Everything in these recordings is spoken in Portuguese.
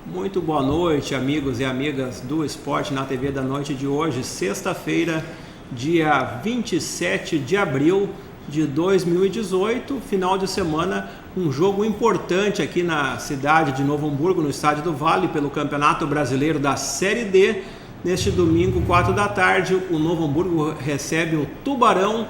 Muito boa noite, amigos e amigas do Esporte na TV da noite de hoje, sexta-feira, dia 27 de abril de 2018, final de semana, um jogo importante aqui na cidade de Novo Hamburgo, no Estádio do Vale, pelo Campeonato Brasileiro da Série D. Neste domingo, 4 da tarde, o Novo Hamburgo recebe o Tubarão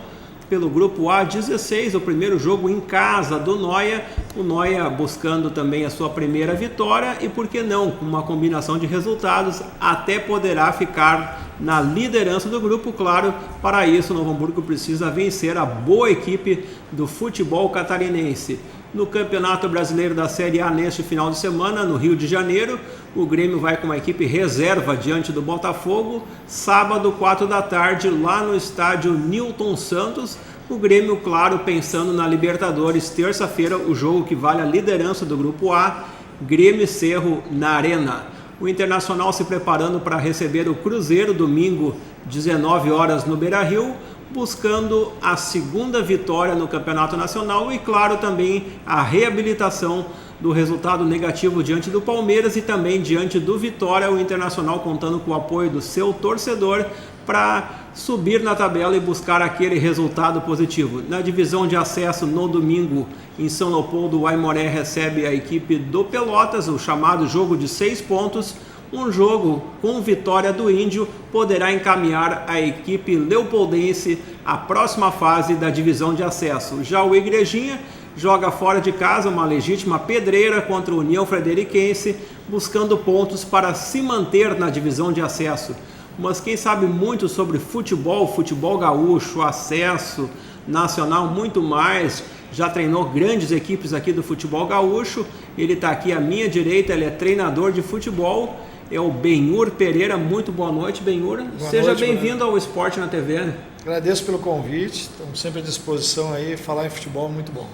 pelo grupo A16, o primeiro jogo em casa do Noia, o Noia buscando também a sua primeira vitória e, por que não, com uma combinação de resultados, até poderá ficar na liderança do grupo. Claro, para isso o Novo Hamburgo precisa vencer a boa equipe do futebol catarinense. No Campeonato Brasileiro da Série A neste final de semana, no Rio de Janeiro, o Grêmio vai com uma equipe reserva diante do Botafogo, sábado, 4 da tarde, lá no estádio Newton Santos. O Grêmio, claro, pensando na Libertadores, terça-feira, o jogo que vale a liderança do Grupo A, Grêmio e Cerro na Arena. O Internacional se preparando para receber o Cruzeiro, domingo, 19 horas no Beira-Rio, buscando a segunda vitória no Campeonato Nacional e, claro, também a reabilitação do resultado negativo diante do Palmeiras e também diante do Vitória, o Internacional contando com o apoio do seu torcedor para subir na tabela e buscar aquele resultado positivo. Na divisão de acesso, no domingo, em São Leopoldo, o Aimoré recebe a equipe do Pelotas, o chamado jogo de 6 pontos. Um jogo com vitória do Índio poderá encaminhar a equipe leopoldense à próxima fase da divisão de acesso. Já o Igrejinha joga fora de casa uma legítima pedreira contra o União Frederiquense, buscando pontos para se manter na divisão de acesso. Mas quem sabe muito sobre futebol gaúcho, acesso, nacional, muito mais, já treinou grandes equipes aqui do futebol gaúcho. Ele está aqui à minha direita, ele é treinador de futebol, é o Benhur Pereira. Muito boa noite, Benhur. Seja bem-vindo ao Esporte na TV. Agradeço pelo convite, estamos sempre à disposição aí, falar em futebol é muito bom.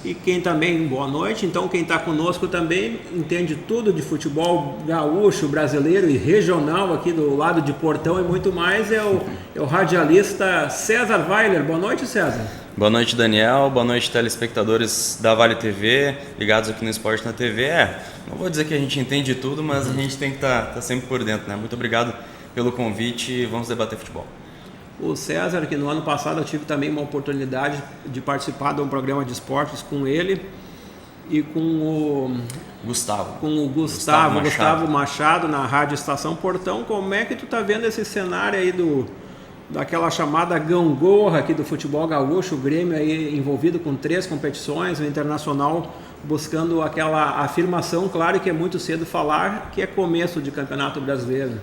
E quem também, boa noite, então quem está conosco também entende tudo de futebol gaúcho, brasileiro e regional aqui do lado de Portão e muito mais, é o radialista César Weiler. Boa noite, César. Boa noite, Daniel. Boa noite, telespectadores da Vale TV, ligados aqui no Esporte na TV. Não vou dizer que a gente entende tudo, mas a gente tem que estar sempre por dentro, né? Muito obrigado pelo convite e vamos debater futebol. O César, que no ano passado eu tive também uma oportunidade de participar de um programa de esportes com ele e com o Gustavo Machado na Rádio Estação Portão. Como é que tu tá vendo esse cenário aí daquela chamada gangorra aqui do futebol gaúcho, o Grêmio aí envolvido com 3 competições, o Internacional buscando aquela afirmação, claro que é muito cedo falar, que é começo de Campeonato Brasileiro.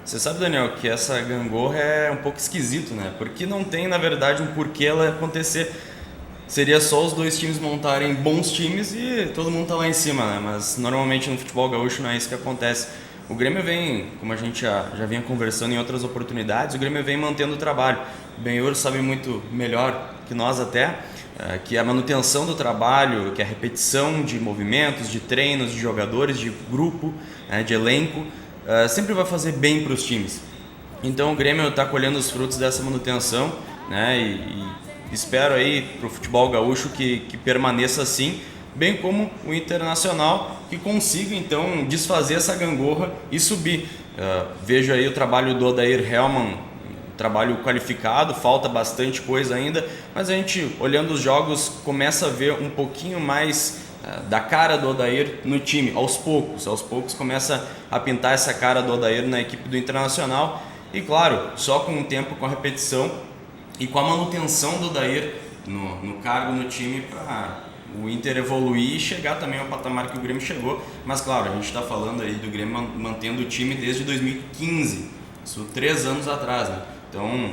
Você sabe, Daniel, que essa gangorra é um pouco esquisito, né? Porque não tem, na verdade, um porquê ela acontecer. Seria só os 2 times montarem bons times e todo mundo tá lá em cima, né? Mas normalmente no futebol gaúcho não é isso que acontece. O Grêmio vem, como a gente já vinha conversando em outras oportunidades, o Grêmio vem mantendo o trabalho. O Benhur sabe muito melhor que nós até, que a manutenção do trabalho, que a repetição de movimentos, de treinos, de jogadores, de grupo, de elenco, sempre vai fazer bem para os times. Então o Grêmio está colhendo os frutos dessa manutenção, né? E espero aí para o futebol gaúcho que permaneça assim, bem como o Internacional, que consiga então desfazer essa gangorra e subir. Vejo aí o trabalho do Odair Hellmann, trabalho qualificado, falta bastante coisa ainda, mas a gente, olhando os jogos, começa a ver um pouquinho mais da cara do Odair no time, aos poucos começa a pintar essa cara do Odair na equipe do Internacional e, claro, só com o tempo, com a repetição e com a manutenção do Odair no cargo no time para o Inter evoluir e chegar também ao patamar que o Grêmio chegou. Mas, claro, a gente está falando aí do Grêmio mantendo o time desde 2015, isso 3 anos atrás, né? Então,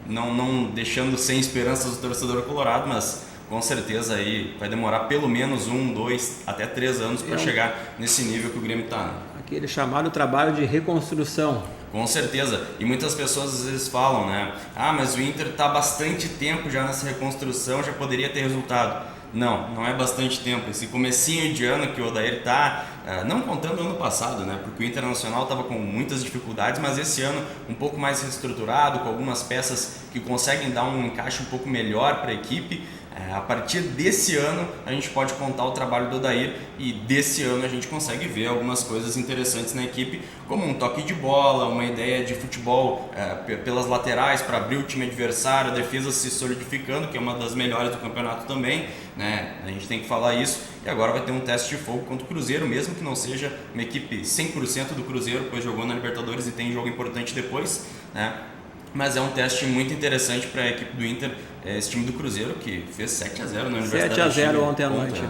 não deixando sem esperanças o torcedor colorado, mas com certeza aí vai demorar pelo menos 1, 2, até 3 anos para chegar nesse nível que o Grêmio está. Né? Aquele chamado trabalho de reconstrução. Com certeza, e muitas pessoas às vezes falam, né? Ah, mas o Inter está há bastante tempo já nessa reconstrução, já poderia ter resultado. Não é bastante tempo. Esse comecinho de ano que o Odair está, não contando o ano passado, né? Porque o Internacional estava com muitas dificuldades, mas esse ano um pouco mais reestruturado, com algumas peças que conseguem dar um encaixe um pouco melhor para a equipe. A partir desse ano a gente pode contar o trabalho do Odair e desse ano a gente consegue ver algumas coisas interessantes na equipe, como um toque de bola, uma ideia de futebol pelas laterais para abrir o time adversário, a defesa se solidificando, que é uma das melhores do campeonato também, né? A gente tem que falar isso. E agora vai ter um teste de fogo contra o Cruzeiro, mesmo que não seja uma equipe 100% do Cruzeiro, pois jogou na Libertadores e tem jogo importante depois, né? Mas é um teste muito interessante para a equipe do Inter, esse time do Cruzeiro, que fez 7-0 na Universidade 7-0 ontem à noite.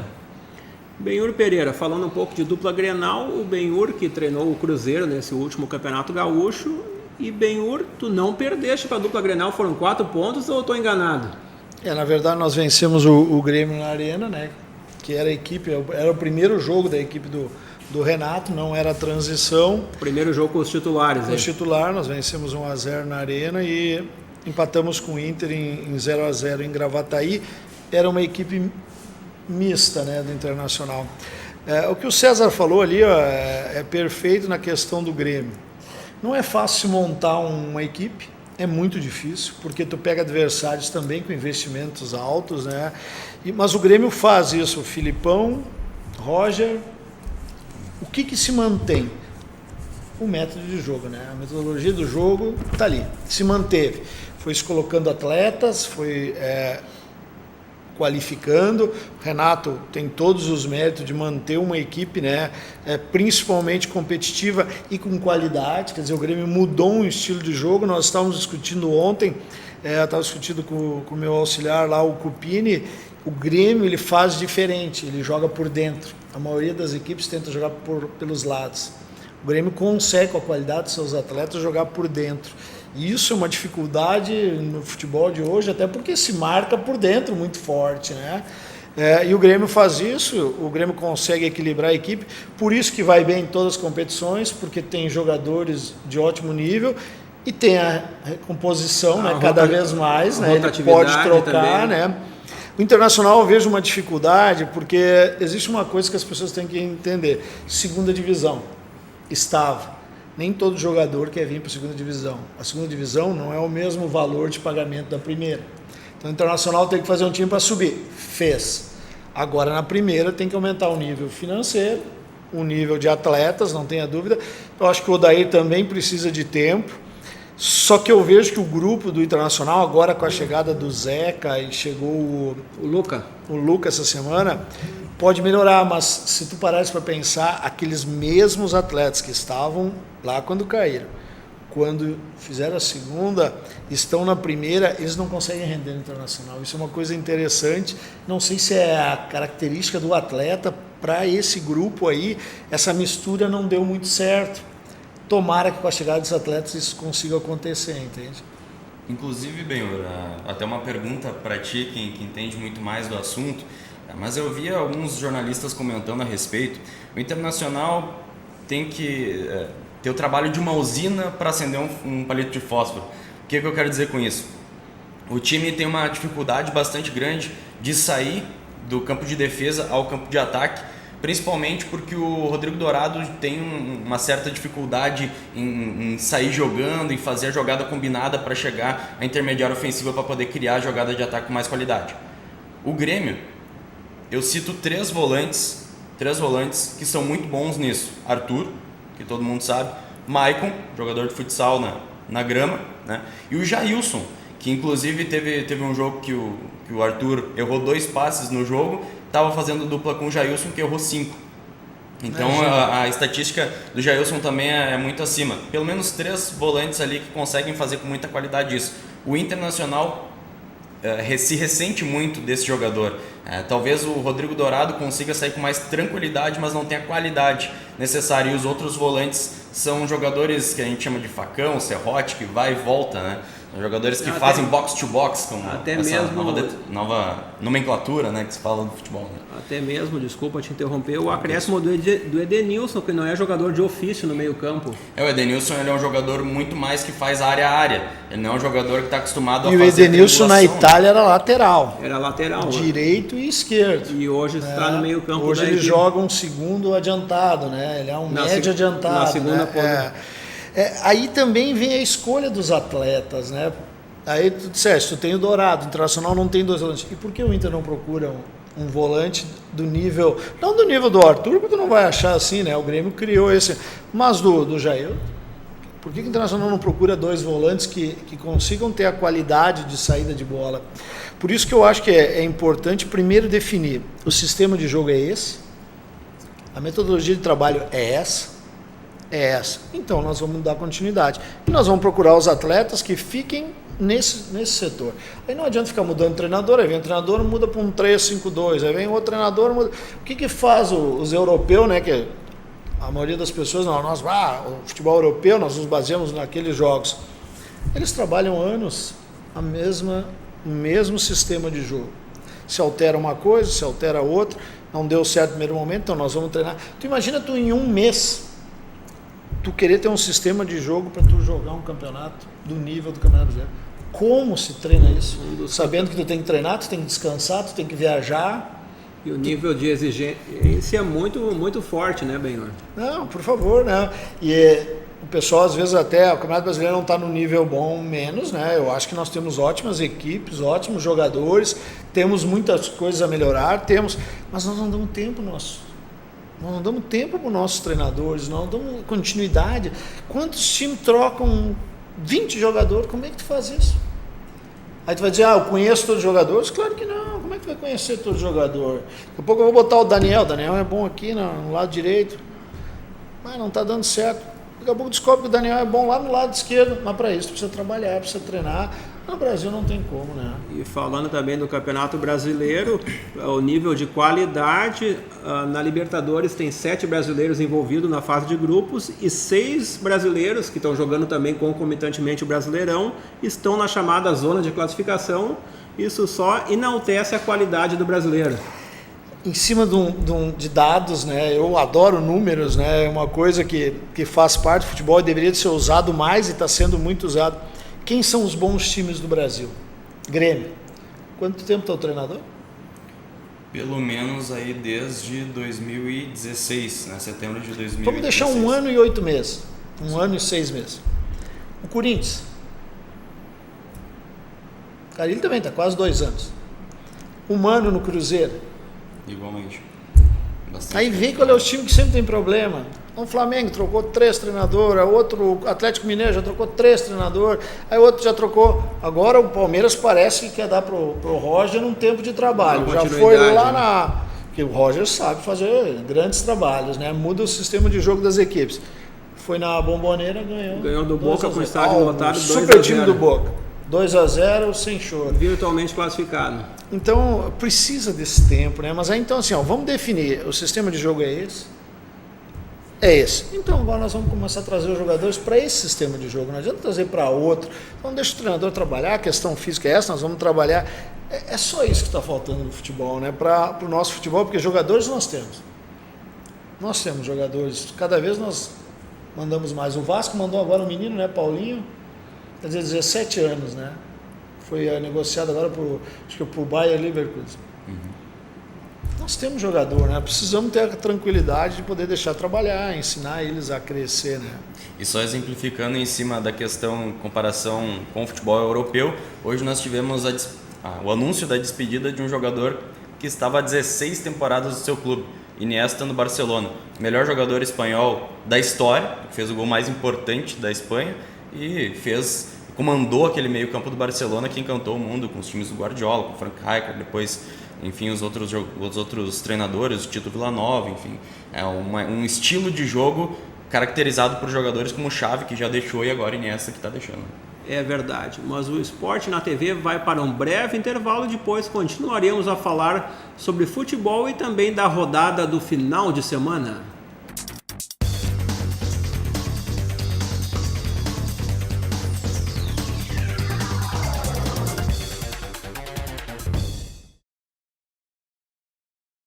Benhur Pereira, falando um pouco de dupla Grenal, o Benhur que treinou o Cruzeiro nesse último Campeonato Gaúcho. E Benhur, tu não perdeste para a dupla Grenal, foram 4 pontos ou eu estou enganado? Na verdade nós vencemos o Grêmio na Arena, né? Que era a equipe, era o primeiro jogo da equipe do Renato, não era a transição. Primeiro jogo com os titulares. Com os titulares, nós vencemos 1-0 na Arena e empatamos com o Inter em 0-0 em Gravataí. Era uma equipe mista, né, do Internacional. O que o César falou ali, ó, é perfeito na questão do Grêmio. Não é fácil montar uma equipe, é muito difícil, porque tu pega adversários também com investimentos altos, né? Mas o Grêmio faz isso, o Filipão, Roger. O que se mantém? O método de jogo, né? A metodologia do jogo está ali, se manteve. Foi se colocando atletas, foi qualificando. O Renato tem todos os méritos de manter uma equipe, né? Principalmente competitiva e com qualidade. Quer dizer, o Grêmio mudou um estilo de jogo. Nós estávamos discutindo ontem, eu estava discutindo com o meu auxiliar lá, o Cupini. O Grêmio ele faz diferente, ele joga por dentro. A maioria das equipes tenta jogar pelos lados. O Grêmio consegue, com a qualidade dos seus atletas, jogar por dentro. E isso é uma dificuldade no futebol de hoje, até porque se marca por dentro muito forte, né? E o Grêmio faz isso, o Grêmio consegue equilibrar a equipe, por isso que vai bem em todas as competições, porque tem jogadores de ótimo nível e tem a recomposição, né, cada vez mais, né? Ele pode trocar, também, né? O Internacional eu vejo uma dificuldade, porque existe uma coisa que as pessoas têm que entender. Segunda divisão, estava. Nem todo jogador quer vir para a segunda divisão. A segunda divisão não é o mesmo valor de pagamento da primeira. Então o Internacional tem que fazer um time para subir. Fez. Agora na primeira tem que aumentar o nível financeiro, o nível de atletas, não tenha dúvida. Eu acho que o Odair também precisa de tempo. Só que eu vejo que o grupo do Internacional, agora com a chegada do Zeca e chegou o Luca essa semana, pode melhorar, mas se tu parares para pensar, aqueles mesmos atletas que estavam lá quando caíram, quando fizeram a segunda, estão na primeira, eles não conseguem render no Internacional. Isso é uma coisa interessante, não sei se é a característica do atleta, para esse grupo aí, essa mistura não deu muito certo. Tomara que com a chegada dos atletas isso consiga acontecer, entende? Inclusive, Benhur, até uma pergunta para ti, que entende muito mais do assunto, mas eu vi alguns jornalistas comentando a respeito. O Internacional tem que ter o trabalho de uma usina para acender um palito de fósforo. O que eu quero dizer com isso? O time tem uma dificuldade bastante grande de sair do campo de defesa ao campo de ataque, principalmente porque o Rodrigo Dourado tem uma certa dificuldade em sair jogando, em fazer a jogada combinada para chegar à intermediária ofensiva para poder criar a jogada de ataque com mais qualidade. O Grêmio, eu cito três volantes que são muito bons nisso. Arthur, que todo mundo sabe, Maicon, jogador de futsal na grama, né? E o Jailson, que inclusive teve um jogo que o Arthur errou 2 passes no jogo, estava fazendo dupla com o Jailson, que errou 5. Então a estatística do Jailson também é muito acima. Pelo menos 3 volantes ali que conseguem fazer com muita qualidade isso. O Internacional se ressente muito desse jogador. Talvez o Rodrigo Dourado consiga sair com mais tranquilidade, mas não tem a qualidade necessária. E os outros volantes são jogadores que a gente chama de facão, serrote, que vai e volta, né? Jogadores que fazem box-to-box, como até essa mesmo, nova nomenclatura, né, que se fala do futebol. Né? Até mesmo, desculpa te interromper, o acréscimo do Edenilson, que não é jogador de ofício no meio campo. O Edenilson ele é um jogador muito mais que faz área a área. Ele não é um jogador que está acostumado a fazer. E o Edenilson na Itália era lateral. Era lateral. Direito e esquerdo. E hoje está no meio campo. Hoje ele joga um segundo adiantado, né? Ele é um médio adiantado. Na segunda né? Aí também vem a escolha dos atletas, né? Aí tu disseste, tu tem o Dourado, o Internacional não tem 2 volantes. E por que o Inter não procura um volante do nível, não do nível do Arthur, porque tu não vai achar assim, né? O Grêmio criou esse, mas do Jair. Por que o Internacional não procura 2 volantes que consigam ter a qualidade de saída de bola? Por isso que eu acho que é importante primeiro definir o sistema de jogo é esse, a metodologia de trabalho é essa. Então nós vamos dar continuidade. E nós vamos procurar os atletas que fiquem nesse setor. Aí não adianta ficar mudando de treinador, aí vem o treinador, muda para um 3-5-2, aí vem outro treinador, muda. O que faz os europeus, né? Que a maioria das pessoas, o futebol europeu, nós nos baseamos naqueles jogos. Eles trabalham anos o mesmo sistema de jogo. Se altera uma coisa, se altera outra, não deu certo no primeiro momento, então nós vamos treinar. Tu imagina tu em um mês tu querer ter um sistema de jogo para tu jogar um campeonato do nível do Campeonato Brasileiro. Como se treina isso? Sabendo que tu tem que treinar, tu tem que descansar, tu tem que viajar. E o nível de exigência é muito, muito forte, né, Benhor? Não, por favor, né? E o pessoal, às vezes, até o Campeonato Brasileiro não está no nível bom menos, né? Eu acho que nós temos ótimas equipes, ótimos jogadores, temos muitas coisas a melhorar, mas nós não damos tempo nosso. Nós não damos tempo para os nossos treinadores, nós não damos continuidade. Quantos times trocam 20 jogadores? Como é que tu faz isso? Aí tu vai dizer, eu conheço todos os jogadores? Claro que não. Como é que tu vai conhecer todo jogador? Daqui a pouco eu vou botar o Daniel. O Daniel é bom aqui no lado direito. Mas não está dando certo. Daqui a pouco descobre que o Daniel é bom lá no lado esquerdo. Mas para isso tu precisa trabalhar, precisa treinar. No Brasil não tem como, né? E falando também do Campeonato Brasileiro, o nível de qualidade, na Libertadores tem 7 brasileiros envolvidos na fase de grupos e 6 brasileiros, que estão jogando também concomitantemente o Brasileirão, estão na chamada zona de classificação. Isso só enaltece a qualidade do brasileiro. Em cima de dados, né? Eu adoro números, né? É uma coisa que faz parte do futebol e deveria ser usado mais e está sendo muito usado. Quem são os bons times do Brasil? Grêmio. Quanto tempo está o treinador? Pelo menos aí desde 2016, né? Setembro de 2016. Vamos deixar 1 ano e 8 meses. 1 ano e 6 meses. O Corinthians. Cara, ele também está quase 2 anos. O Mano no Cruzeiro. Igualmente. Bastante. Aí vê qual é o time que sempre tem problema. O Flamengo trocou 3 treinadores, outro Atlético Mineiro já trocou 3 treinadores, aí outro já trocou. Agora o Palmeiras parece que quer dar pro Roger um tempo de trabalho. Já foi lá que o Roger sabe fazer grandes trabalhos, né? Muda o sistema de jogo das equipes. Foi na Bomboneira, ganhou do Boca com o estádio lotado, 2-0. Super time do Boca. 2-0 sem choro. Virtualmente classificado. Então precisa desse tempo, né? Mas aí então assim, vamos definir, o sistema de jogo é esse. É esse. Então agora nós vamos começar a trazer os jogadores para esse sistema de jogo. Não adianta trazer para outro. Então deixa o treinador trabalhar, a questão física é essa, nós vamos trabalhar. É só isso que está faltando no futebol, né? Para o nosso futebol, porque jogadores nós temos. Nós temos jogadores. Cada vez nós mandamos mais. O Vasco mandou agora um menino, né? Paulinho, quer dizer, 17 anos, né? Foi negociado agora por Bayer Leverkusen. Nós temos jogador, né? Precisamos ter a tranquilidade de poder deixar trabalhar, ensinar eles a crescer, né? E só exemplificando em cima da questão, comparação com o futebol europeu, hoje nós tivemos o anúncio da despedida de um jogador que estava há 16 temporadas no seu clube, Iniesta no Barcelona. Melhor jogador espanhol da história, fez o gol mais importante da Espanha e comandou aquele meio campo do Barcelona que encantou o mundo com os times do Guardiola, com o Frank Rijkaard, depois... Enfim, os outros treinadores, o Tito Villanova, enfim. É um estilo de jogo caracterizado por jogadores como o Xavi, que já deixou, e agora Iniesta que está deixando. É verdade, mas o Esporte na TV vai para um breve intervalo, depois continuaremos a falar sobre futebol e também da rodada do final de semana.